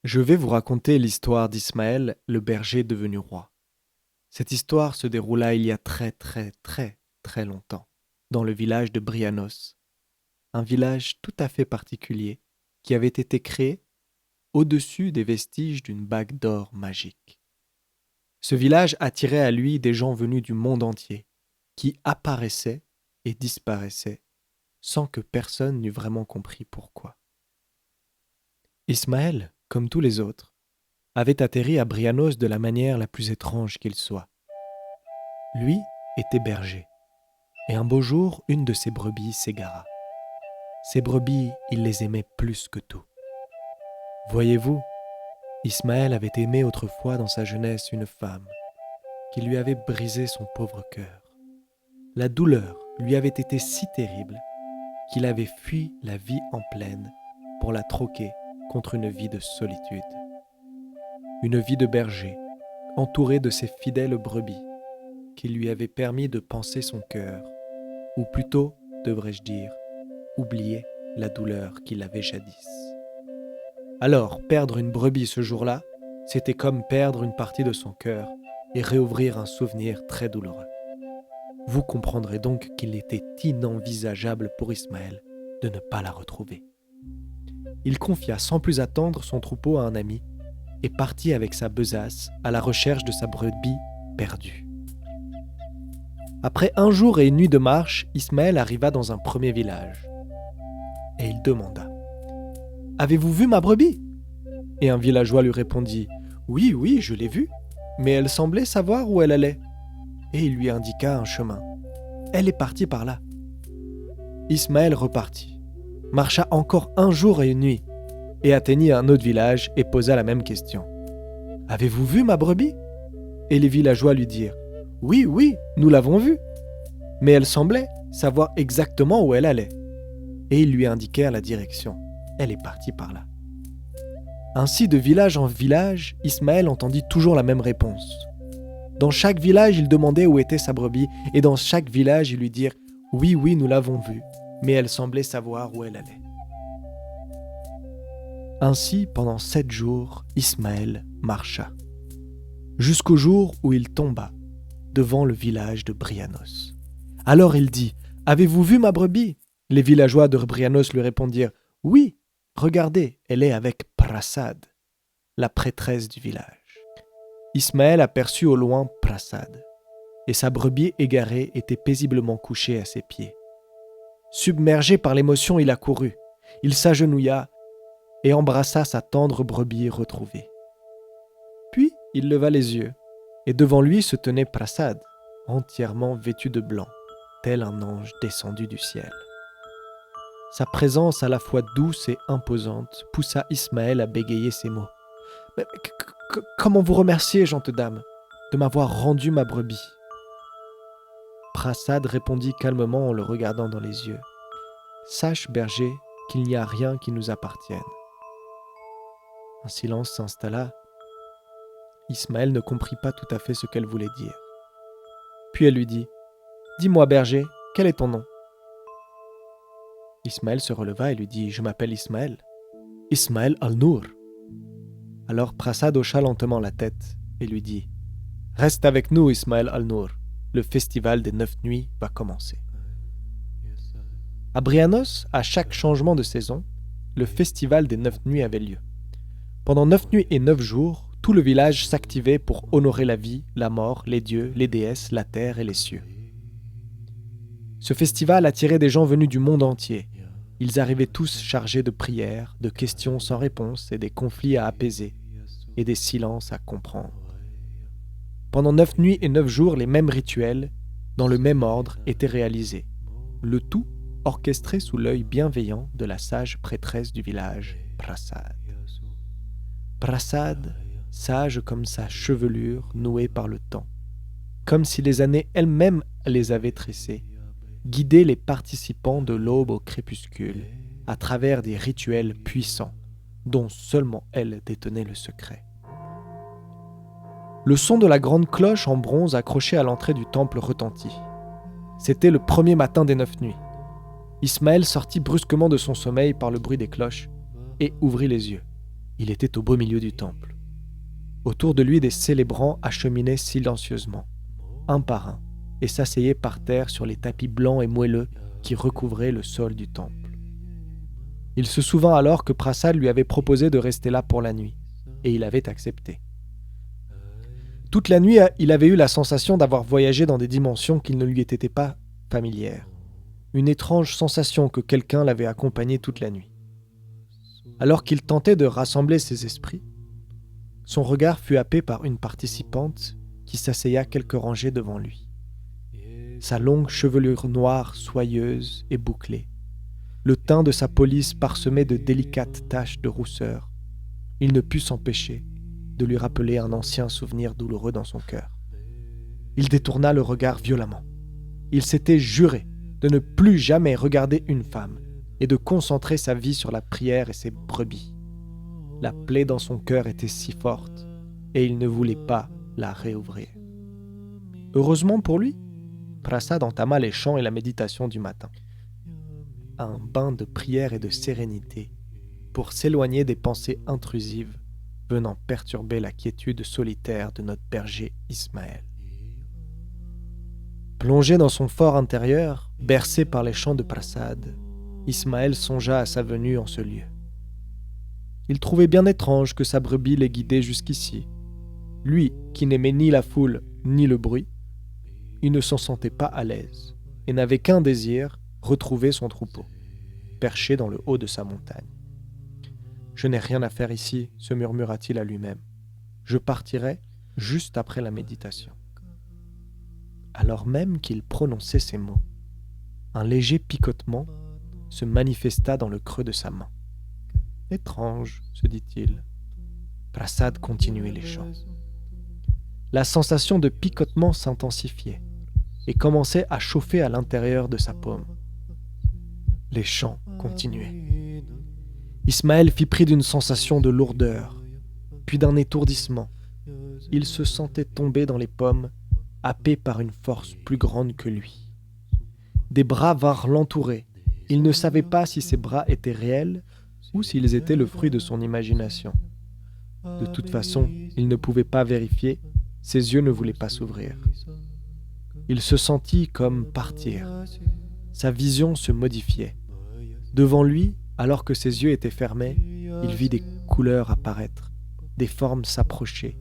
Je vais vous raconter l'histoire d'Ismaël, le berger devenu roi. Cette histoire se déroula il y a très longtemps, dans le village de Brianos, un village tout à fait particulier qui avait été créé au-dessus des vestiges d'une bague d'or magique. Ce village attirait à lui des gens venus du monde entier, qui apparaissaient et disparaissaient sans que personne n'eût vraiment compris pourquoi. Ismaël, comme tous les autres, avait atterri à Brianos de la manière la plus étrange qu'il soit. Lui était berger, et un beau jour, une de ses brebis s'égara. Ses brebis, il les aimait plus que tout. Voyez-vous, Ismaël avait aimé autrefois dans sa jeunesse une femme qui lui avait brisé son pauvre cœur. La douleur lui avait été si terrible qu'il avait fui la vie en plaine pour la troquer contre une vie de solitude. Une vie de berger, entouré de ses fidèles brebis, qui lui avait permis de panser son cœur, ou plutôt, devrais-je dire, oublier la douleur qu'il avait jadis. Alors, perdre une brebis ce jour-là, c'était comme perdre une partie de son cœur et réouvrir un souvenir très douloureux. Vous comprendrez donc qu'il était inenvisageable pour Ismaël de ne pas la retrouver. Il confia sans plus attendre son troupeau à un ami et partit avec sa besace à la recherche de sa brebis perdue. Après un jour et une nuit de marche, Ismaël arriva dans un premier village. Et il demanda « Avez-vous vu ma brebis ?» Et un villageois lui répondit « Oui, je l'ai vue, mais elle semblait savoir où elle allait. » Et il lui indiqua un chemin. « Elle est partie par là. » Ismaël repartit, marcha encore un jour et une nuit, et atteignit un autre village et posa la même question. « Avez-vous vu ma brebis ?» Et les villageois lui dirent « Oui, nous l'avons vue. » Mais elle semblait savoir exactement où elle allait. Et ils lui indiquèrent la direction. Elle est partie par là. Ainsi, de village en village, Ismaël entendit toujours la même réponse. Dans chaque village, il demandait où était sa brebis, et dans chaque village, ils lui dirent « Oui, nous l'avons vue, mais elle semblait savoir où elle allait. » Ainsi, pendant 7 jours, Ismaël marcha, jusqu'au jour où il tomba devant le village de Brianos. Alors il dit « Avez-vous vu ma brebis ?» Les villageois de Brianos lui répondirent « Oui, regardez, elle est avec Prasad, la prêtresse du village. » Ismaël aperçut au loin Prasad, et sa brebis égarée était paisiblement couchée à ses pieds. Submergé par l'émotion, il accourut, il s'agenouilla et embrassa sa tendre brebis retrouvée. Puis il leva les yeux, et devant lui se tenait Prasad, entièrement vêtu de blanc, tel un ange descendu du ciel. Sa présence à la fois douce et imposante poussa Ismaël à bégayer ces mots. « Mais comment vous remercier, gente dame, de m'avoir rendu ma brebis ?» Prasad répondit calmement en le regardant dans les yeux. « Sache, berger, qu'il n'y a rien qui nous appartienne. » Un silence s'installa. Ismaël ne comprit pas tout à fait ce qu'elle voulait dire. Puis elle lui dit « Dis-moi, berger, quel est ton nom ?» Ismaël se releva et lui dit « Je m'appelle Ismaël. Ismaël al-Nour. » Alors Prasad hocha lentement la tête et lui dit « Reste avec nous, Ismaël al-Nour. Le festival des 9 nuits va commencer. » À Brianos, à chaque changement de saison, le festival des 9 nuits avait lieu. Pendant 9 nuits et 9 jours, tout le village s'activait pour honorer la vie, la mort, les dieux, les déesses, la terre et les cieux. Ce festival attirait des gens venus du monde entier. Ils arrivaient tous chargés de prières, de questions sans réponse et des conflits à apaiser et des silences à comprendre. Pendant 9 nuits et 9 jours, les mêmes rituels, dans le même ordre, étaient réalisés. Le tout orchestré sous l'œil bienveillant de la sage prêtresse du village, Prasad. Prasad, sage comme sa chevelure nouée par le temps, comme si les années elles-mêmes les avaient tressées, guidait les participants de l'aube au crépuscule à travers des rituels puissants dont seulement elle détenait le secret. Le son de la grande cloche en bronze accrochée à l'entrée du temple retentit. C'était le premier matin des 9 nuits. Ismaël sortit brusquement de son sommeil par le bruit des cloches et ouvrit les yeux. Il était au beau milieu du temple. Autour de lui, des célébrants acheminaient silencieusement, un par un, et s'asseyaient par terre sur les tapis blancs et moelleux qui recouvraient le sol du temple. Il se souvint alors que Prasad lui avait proposé de rester là pour la nuit, et il avait accepté. Toute la nuit, il avait eu la sensation d'avoir voyagé dans des dimensions qui ne lui étaient pas familières. Une étrange sensation que quelqu'un l'avait accompagné toute la nuit. Alors qu'il tentait de rassembler ses esprits, son regard fut happé par une participante qui s'asseya quelques rangées devant lui. Sa longue chevelure noire, soyeuse et bouclée, le teint de sa police parsemé de délicates taches de rousseur, il ne put s'empêcher de lui rappeler un ancien souvenir douloureux dans son cœur. Il détourna le regard violemment. Il s'était juré de ne plus jamais regarder une femme et de concentrer sa vie sur la prière et ses brebis. La plaie dans son cœur était si forte et il ne voulait pas la réouvrir. Heureusement pour lui, Prasad entama les chants et la méditation du matin. Un bain de prière et de sérénité pour s'éloigner des pensées intrusives venant perturber la quiétude solitaire de notre berger Ismaël. Plongé dans son fort intérieur, bercé par les chants de Prasad, Ismaël songea à sa venue en ce lieu. Il trouvait bien étrange que sa brebis l'ait guidé jusqu'ici. Lui, qui n'aimait ni la foule ni le bruit, il ne s'en sentait pas à l'aise et n'avait qu'un désir, retrouver son troupeau, perché dans le haut de sa montagne. « Je n'ai rien à faire ici, se murmura-t-il à lui-même. Je partirai juste après la méditation. » Alors même qu'il prononçait ces mots, un léger picotement se manifesta dans le creux de sa main. « Étrange, se dit-il. » Prasad continuait les chants. La sensation de picotement s'intensifiait et commençait à chauffer à l'intérieur de sa paume. Les chants continuaient. Ismaël fit pris d'une sensation de lourdeur, puis d'un étourdissement. Il se sentait tomber dans les pommes, happé par une force plus grande que lui. Des bras vinrent l'entourer. Il ne savait pas si ces bras étaient réels ou s'ils étaient le fruit de son imagination. De toute façon, il ne pouvait pas vérifier, ses yeux ne voulaient pas s'ouvrir. Il se sentit comme partir. Sa vision se modifiait. Devant lui, alors que ses yeux étaient fermés, il vit des couleurs apparaître, des formes s'approcher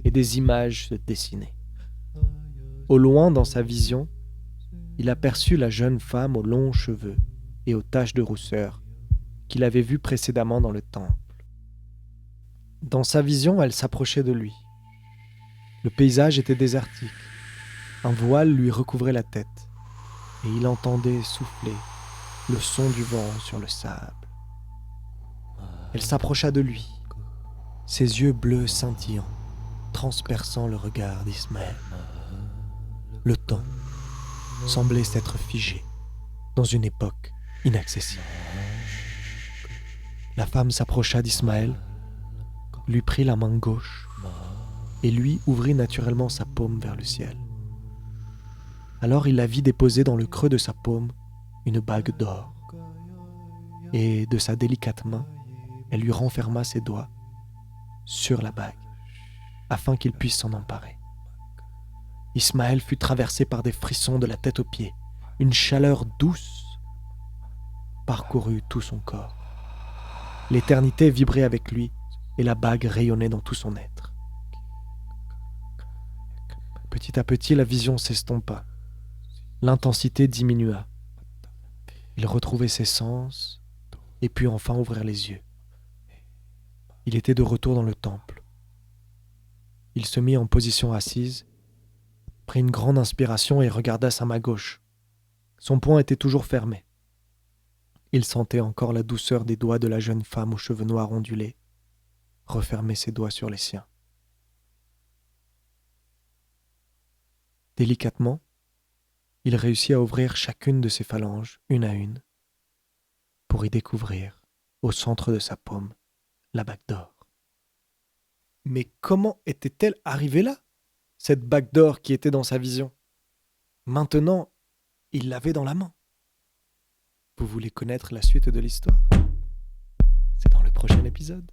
et des images se dessiner. Au loin, dans sa vision, il aperçut la jeune femme aux longs cheveux et aux taches de rousseur qu'il avait vue précédemment dans le temple. Dans sa vision, elle s'approchait de lui. Le paysage était désertique. Un voile lui recouvrait la tête et il entendait souffler le son du vent sur le sable. Elle s'approcha de lui, ses yeux bleus scintillants, transperçant le regard d'Ismaël. Le temps semblait s'être figé dans une époque inaccessible. La femme s'approcha d'Ismaël, lui prit la main gauche et lui ouvrit naturellement sa paume vers le ciel. Alors il la vit déposer dans le creux de sa paume une bague d'or, et de sa délicate main, elle lui renferma ses doigts sur la bague, afin qu'il puisse s'en emparer. Ismaël fut traversé par des frissons de la tête aux pieds. Une chaleur douce parcourut tout son corps. L'éternité vibrait avec lui, et la bague rayonnait dans tout son être. Petit à petit, la vision s'estompa. L'intensité diminua. Il retrouvait ses sens et put enfin ouvrir les yeux. Il était de retour dans le temple. Il se mit en position assise, prit une grande inspiration et regarda sa main gauche. Son poing était toujours fermé. Il sentait encore la douceur des doigts de la jeune femme aux cheveux noirs ondulés refermer ses doigts sur les siens. Délicatement, il réussit à ouvrir chacune de ses phalanges, une à une, pour y découvrir, au centre de sa paume, la bague d'or. Mais comment était-elle arrivée là, cette bague d'or qui était dans sa vision? Maintenant, il l'avait dans la main. Vous voulez connaître la suite de l'histoire? C'est dans le prochain épisode.